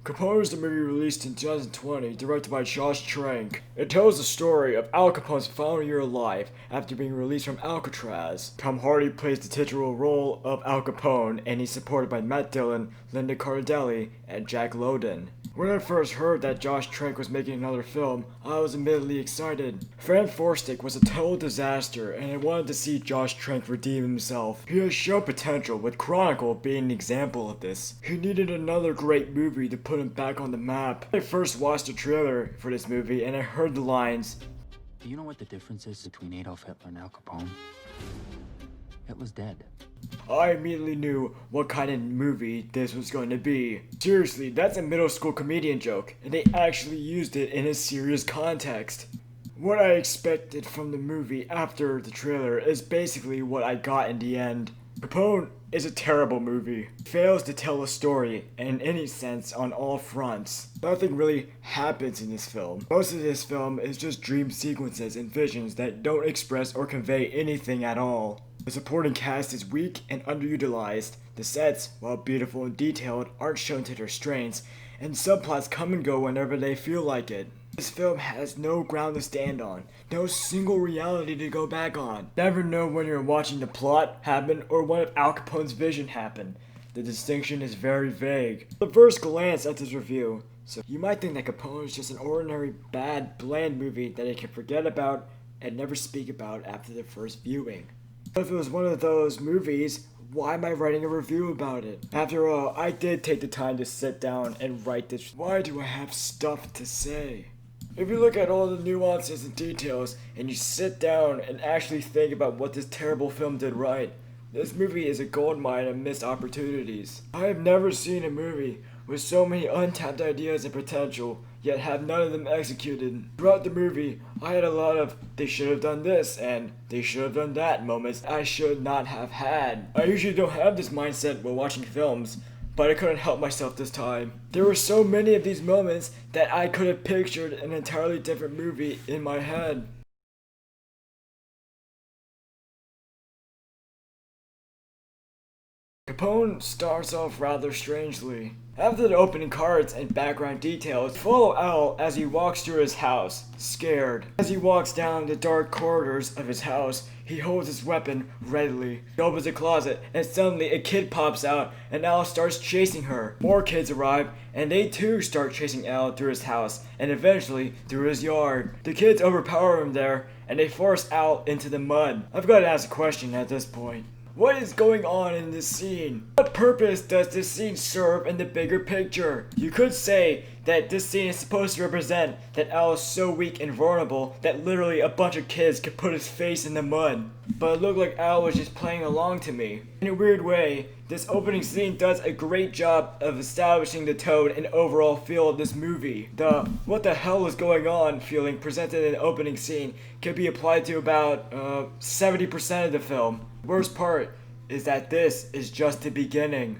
Capone is a movie released in 2020, directed by Josh Trank. It tells the story of Al Capone's final year of life after being released from Alcatraz. Tom Hardy plays the titular role of Al Capone, and he's supported by Matt Dillon, Linda Cardellini, and Jack Lowden. When I first heard that Josh Trank was making another film, I was admittedly excited. Fran Forstick was a total disaster, and I wanted to see Josh Trank redeem himself. He has shown potential, with Chronicle being an example of this. He needed another great movie to put him back on the map. I first watched the trailer for this movie, and I heard the lines, "Do you know what the difference is between Adolf Hitler and Al Capone? Hitler's dead." I immediately knew what kind of movie this was going to be. Seriously, that's a middle school comedian joke, and they actually used it in a serious context. What I expected from the movie after the trailer is basically what I got in the end. Capone is a terrible movie. It fails to tell a story in any sense on all fronts. Nothing really happens in this film. Most of this film is just dream sequences and visions that don't express or convey anything at all. The supporting cast is weak and underutilized. The sets, while beautiful and detailed, aren't shown to their strengths, and subplots come and go whenever they feel like it. This film has no ground to stand on, no single reality to go back on. Never know when you're watching the plot happen or when Al Capone's vision happened. The distinction is very vague. The first glance at this review, so you might think that Capone is just an ordinary, bad, bland movie that you can forget about and never speak about after the first viewing. If it was one of those movies, why am I writing a review about it? After all, I did take the time to sit down and write this. Why do I have stuff to say? If you look at all the nuances and details, and you sit down and actually think about what this terrible film did right, this movie is a goldmine of missed opportunities. I have never seen a movie with so many untapped ideas and potential, yet have none of them executed. Throughout the movie, I had a lot of "they should have done this" and "they should have done that" moments I should not have had. I usually don't have this mindset while watching films, but I couldn't help myself this time. There were so many of these moments that I could have pictured an entirely different movie in my head. Capone starts off rather strangely. After the opening cards and background details, follow Al as he walks through his house, scared. As he walks down the dark corridors of his house, he holds his weapon readily. He opens a closet, and suddenly a kid pops out, and Al starts chasing her. More kids arrive, and they too start chasing Al through his house, and eventually through his yard. The kids overpower him there, and they force Al into the mud. I've got to ask a question at this point. What is going on in this scene? What purpose does this scene serve in the bigger picture? You could say that this scene is supposed to represent that Al is so weak and vulnerable that literally a bunch of kids could put his face in the mud. But it looked like Al was just playing along to me. In a weird way, this opening scene does a great job of establishing the tone and overall feel of this movie. The "what the hell is going on" feeling presented in the opening scene can be applied to about 70% of the film. The worst part is that this is just the beginning.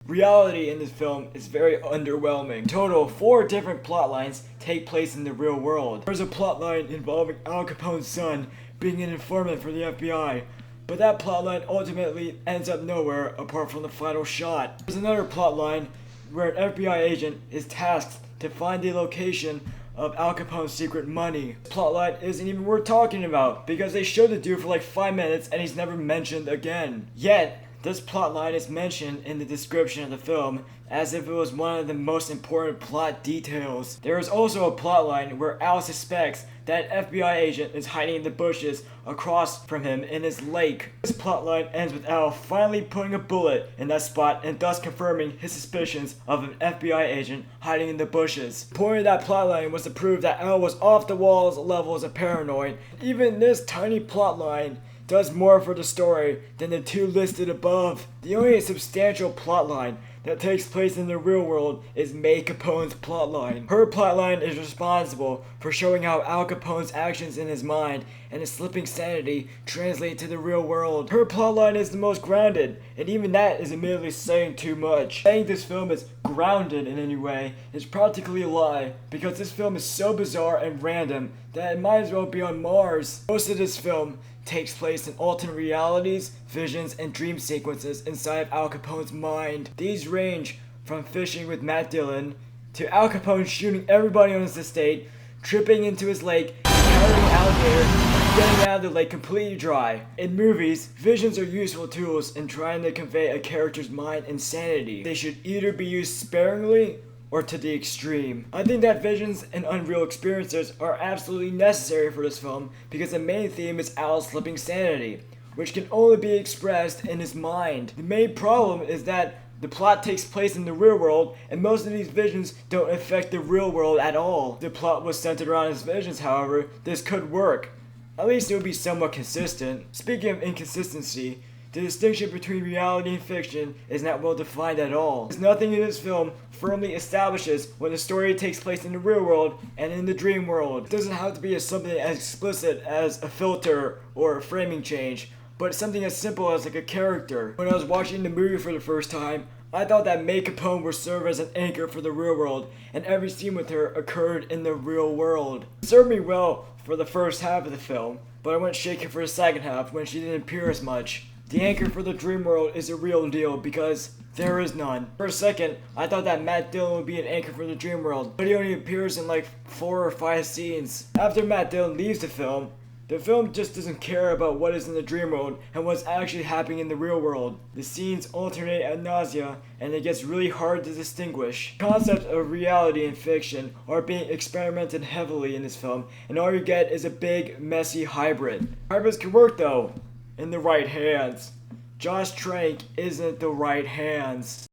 Reality in this film is very underwhelming. In total, 4 different plotlines take place in the real world. There's a plotline involving Al Capone's son being an informant for the FBI, but that plotline ultimately ends up nowhere apart from the final shot. There's another plotline where an FBI agent is tasked to find the location of Al Capone's secret money. This plotline isn't even worth talking about because they showed the dude for like 5 minutes and he's never mentioned again. Yet, this plotline is mentioned in the description of the film as if it was one of the most important plot details. There is also a plotline where Al suspects that an FBI agent is hiding in the bushes across from him in his lake. This plotline ends with Al finally putting a bullet in that spot and thus confirming his suspicions of an FBI agent hiding in the bushes. The point of that plotline was to prove that Al was off the walls levels of paranoid. Even this tiny plotline does more for the story than the 2 listed above. The only substantial plotline that takes place in the real world is May Capone's plotline. Her plotline is responsible for showing how Al Capone's actions in his mind and his slipping sanity translate to the real world. Her plotline is the most grounded, and even that is admittedly saying too much. Saying this film is grounded in any way is practically a lie, because this film is so bizarre and random that it might as well be on Mars. Most of this film takes place in alternate realities, visions, and dream sequences inside of Al Capone's mind. These range from fishing with Matt Dillon to Al Capone shooting everybody on his estate, tripping into his lake, encountering an alligator, and getting out of the lake completely dry. In movies, visions are useful tools in trying to convey a character's mind insanity. They should either be used sparingly or to the extreme. I think that visions and unreal experiences are absolutely necessary for this film because the main theme is Al's slipping sanity, which can only be expressed in his mind. The main problem is that the plot takes place in the real world, and most of these visions don't affect the real world at all. If the plot was centered around his visions, however, this could work. At least it would be somewhat consistent. Speaking of inconsistency, the distinction between reality and fiction is not well defined at all. There's nothing in this film firmly establishes when the story takes place in the real world and in the dream world. It doesn't have to be something as explicit as a filter or a framing change, but something as simple as like a character. When I was watching the movie for the first time, I thought that May Capone would serve as an anchor for the real world, and every scene with her occurred in the real world. It served me well for the first half of the film, but I went shaky for the second half when she didn't appear as much. The anchor for the dream world is a real deal because there is none. For a second, I thought that Matt Dillon would be an anchor for the dream world, but he only appears in like 4 or 5 scenes. After Matt Dillon leaves the film just doesn't care about what is in the dream world and what's actually happening in the real world. The scenes alternate ad nausea, and it gets really hard to distinguish. Concepts of reality and fiction are being experimented heavily in this film, and all you get is a big, messy hybrid. Hybrids can work though, in the right hands. Josh Trank isn't the right hands.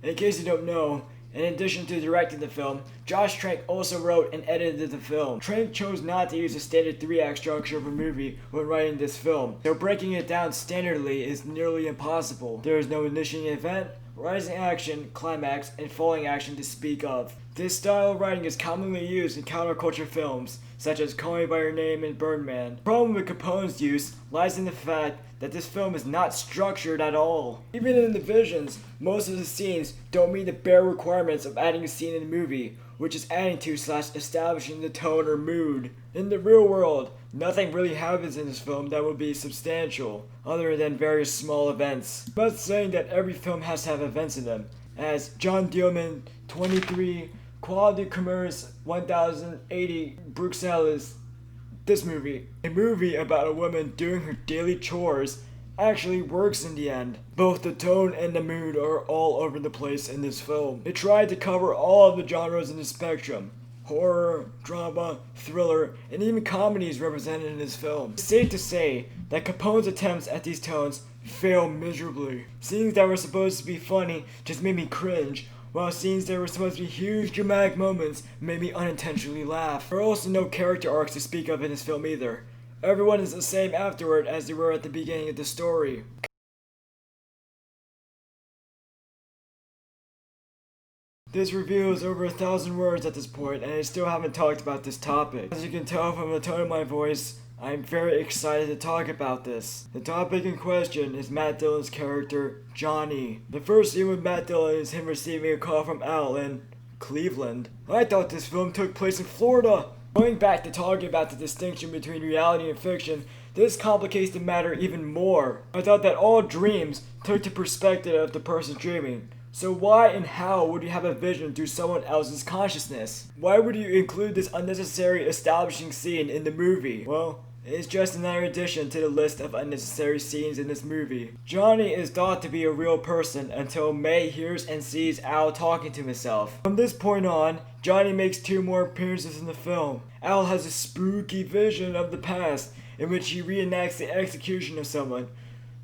In case you don't know, in addition to directing the film, Josh Trank also wrote and edited the film. Trank chose not to use a standard 3-act structure of a movie when writing this film, so breaking it down standardly is nearly impossible. There is no initiating event, rising action, climax, and falling action to speak of. This style of writing is commonly used in counterculture films, such as Call Me By Your Name and Birdman. The problem with Capone's use lies in the fact that this film is not structured at all. Even in the visions, most of the scenes don't meet the bare requirements of adding a scene in the movie, which is adding to / establishing the tone or mood. In the real world, nothing really happens in this film that would be substantial, other than various small events. I'm not saying that every film has to have events in them, as John Dillman, 23, Quality Commerce 1080, Bruxelles. This movie, a movie about a woman doing her daily chores, actually works in the end. Both the tone and the mood are all over the place in this film. It tried to cover all of the genres in the spectrum. Horror, drama, thriller, and even comedy is represented in this film. It's safe to say that Capone's attempts at these tones fail miserably. Scenes that were supposed to be funny just made me cringe, while scenes that were supposed to be huge dramatic moments made me unintentionally laugh. There are also no character arcs to speak of in this film either. Everyone is the same afterward as they were at the beginning of the story. This review is over 1,000 words at this point, and I still haven't talked about this topic. As you can tell from the tone of my voice, I'm very excited to talk about this. The topic in question is Matt Dillon's character, Johnny. The first scene with Matt Dillon is him receiving a call from Al in Cleveland. I thought this film took place in Florida. Going back to talking about the distinction between reality and fiction, this complicates the matter even more. I thought that all dreams took the perspective of the person dreaming. So why and how would you have a vision through someone else's consciousness? Why would you include this unnecessary establishing scene in the movie? Well, it's just another addition to the list of unnecessary scenes in this movie. Johnny is thought to be a real person until May hears and sees Al talking to himself. From this point on, Johnny makes 2 more appearances in the film. Al has a spooky vision of the past in which he reenacts the execution of someone,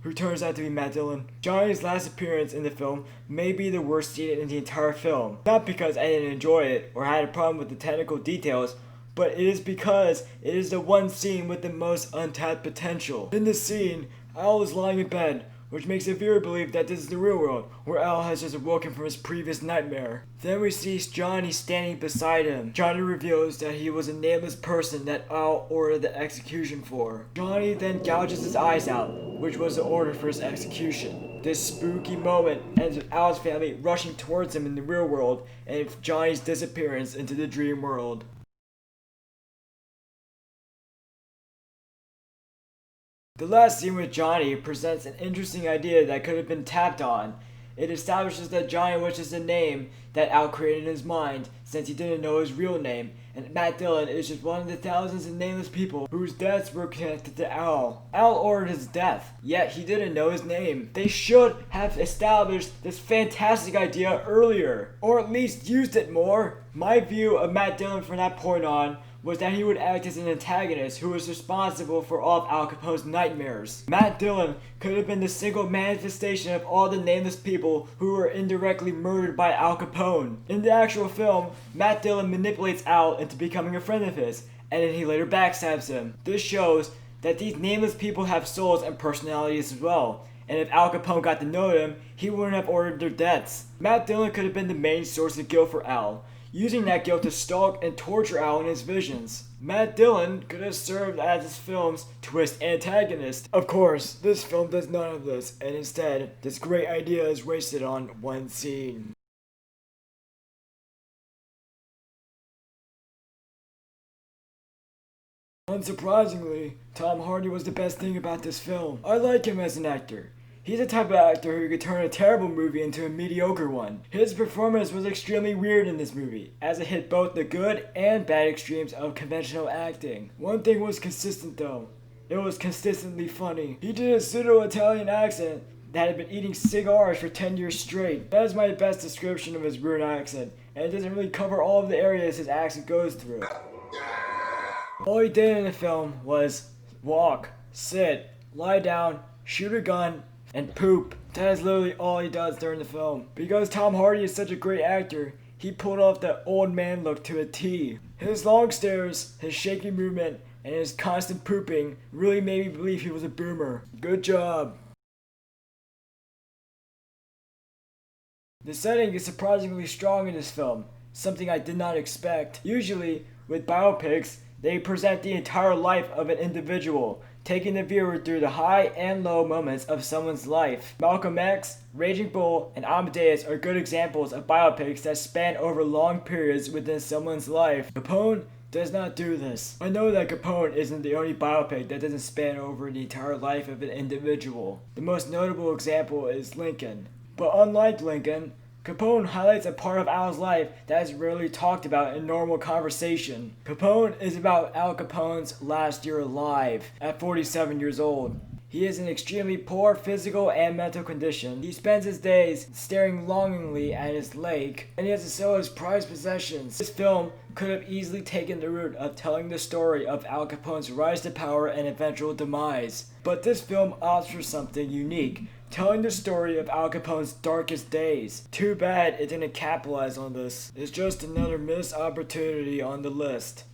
who turns out to be Matt Dillon. Johnny's last appearance in the film may be the worst scene in the entire film. Not because I didn't enjoy it or had a problem with the technical details, but it is because it is the one scene with the most untapped potential. In this scene, Al is lying in bed, which makes the viewer believe that this is the real world, where Al has just awoken from his previous nightmare. Then we see Johnny standing beside him. Johnny reveals that he was a nameless person that Al ordered the execution for. Johnny then gouges his eyes out, which was the order for his execution. This spooky moment ends with Al's family rushing towards him in the real world and Johnny's disappearance into the dream world. The last scene with Johnny presents an interesting idea that could have been tapped on. It establishes that Johnny wishes a name that Al created in his mind since he didn't know his real name, and Matt Dillon is just one of the thousands of nameless people whose deaths were connected to Al. Al ordered his death, yet he didn't know his name. They should have established this fantastic idea earlier, or at least used it more. My view of Matt Dillon from that point on was that he would act as an antagonist who was responsible for all of Al Capone's nightmares. Matt Dillon could have been the single manifestation of all the nameless people who were indirectly murdered by Al Capone. In the actual film, Matt Dillon manipulates Al into becoming a friend of his, and then he later backstabs him. This shows that these nameless people have souls and personalities as well, and if Al Capone got to know them, he wouldn't have ordered their deaths. Matt Dillon could have been the main source of guilt for Al, using that guilt to stalk and torture Al in his visions. Matt Dillon could have served as this film's twist antagonist. Of course, this film does none of this, and instead, this great idea is wasted on one scene. Unsurprisingly, Tom Hardy was the best thing about this film. I like him as an actor. He's the type of actor who could turn a terrible movie into a mediocre one. His performance was extremely weird in this movie, as it hit both the good and bad extremes of conventional acting. One thing was consistent though. It was consistently funny. He did a pseudo-Italian accent that had been eating cigars for 10 years straight. That is my best description of his weird accent, and it doesn't really cover all of the areas his accent goes through. All he did in the film was walk, sit, lie down, shoot a gun, and poop. That is literally all he does during the film. Because Tom Hardy is such a great actor, he pulled off that old man look to a T. His long stares, his shaky movement, and his constant pooping really made me believe he was a boomer. Good job. The setting is surprisingly strong in this film, something I did not expect. Usually, with biopics, they present the entire life of an individual, taking the viewer through the high and low moments of someone's life. Malcolm X, Raging Bull, and Amadeus are good examples of biopics that span over long periods within someone's life. Capone does not do this. I know that Capone isn't the only biopic that doesn't span over the entire life of an individual. The most notable example is Lincoln. But unlike Lincoln, Capone highlights a part of Al's life that is rarely talked about in normal conversation. Capone is about Al Capone's last year alive, at 47 years old. He is in extremely poor physical and mental condition. He spends his days staring longingly at his lake, and he has to sell his prized possessions. This film could have easily taken the route of telling the story of Al Capone's rise to power and eventual demise. But this film opts for something unique, telling the story of Al Capone's darkest days. Too bad it didn't capitalize on this. It's just another missed opportunity on the list.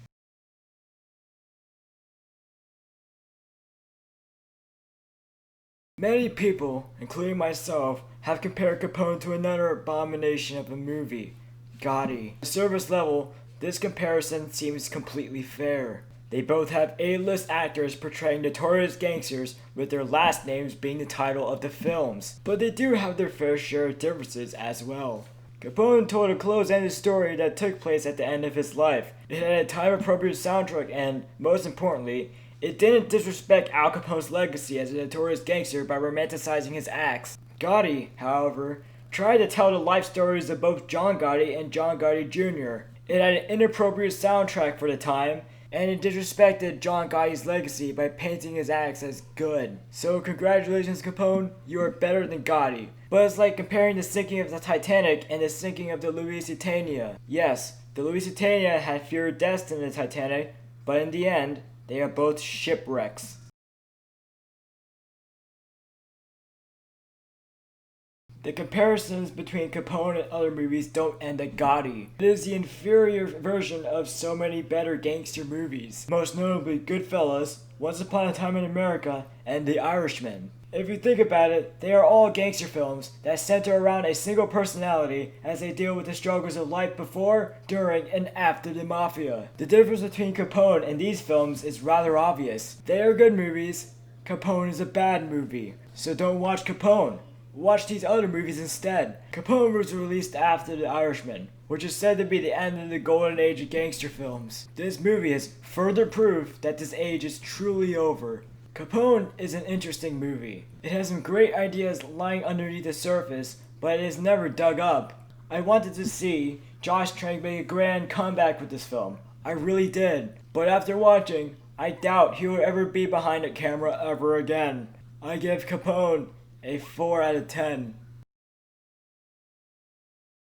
Many people, including myself, have compared Capone to another abomination of a movie, Gotti. At the surface level, this comparison seems completely fair. They both have A-list actors portraying notorious gangsters with their last names being the title of the films. But they do have their fair share of differences as well. Capone told a close-ended story that took place at the end of his life. It had a time-appropriate soundtrack and, most importantly, it didn't disrespect Al Capone's legacy as a notorious gangster by romanticizing his acts. Gotti, however, tried to tell the life stories of both John Gotti and John Gotti Jr. It had an inappropriate soundtrack for the time, and it disrespected John Gotti's legacy by painting his acts as good. So congratulations Capone, you are better than Gotti. But it's like comparing the sinking of the Titanic and the sinking of the Lusitania. Yes, the Lusitania had fewer deaths than the Titanic, but in the end, they are both shipwrecks. The comparisons between Capone and other movies don't end at Gotti. It is the inferior version of so many better gangster movies, most notably Goodfellas, Once Upon a Time in America, and The Irishman. If you think about it, they are all gangster films that center around a single personality as they deal with the struggles of life before, during, and after the mafia. The difference between Capone and these films is rather obvious. They are good movies, Capone is a bad movie. So don't watch Capone. Watch these other movies instead. Capone was released after The Irishman, which is said to be the end of the golden age of gangster films. This movie is further proof that this age is truly over. Capone is an interesting movie. It has some great ideas lying underneath the surface, but it is never dug up. I wanted to see Josh Trank make a grand comeback with this film. I really did. But after watching, I doubt he will ever be behind a camera ever again. I give Capone a 4 out of 10.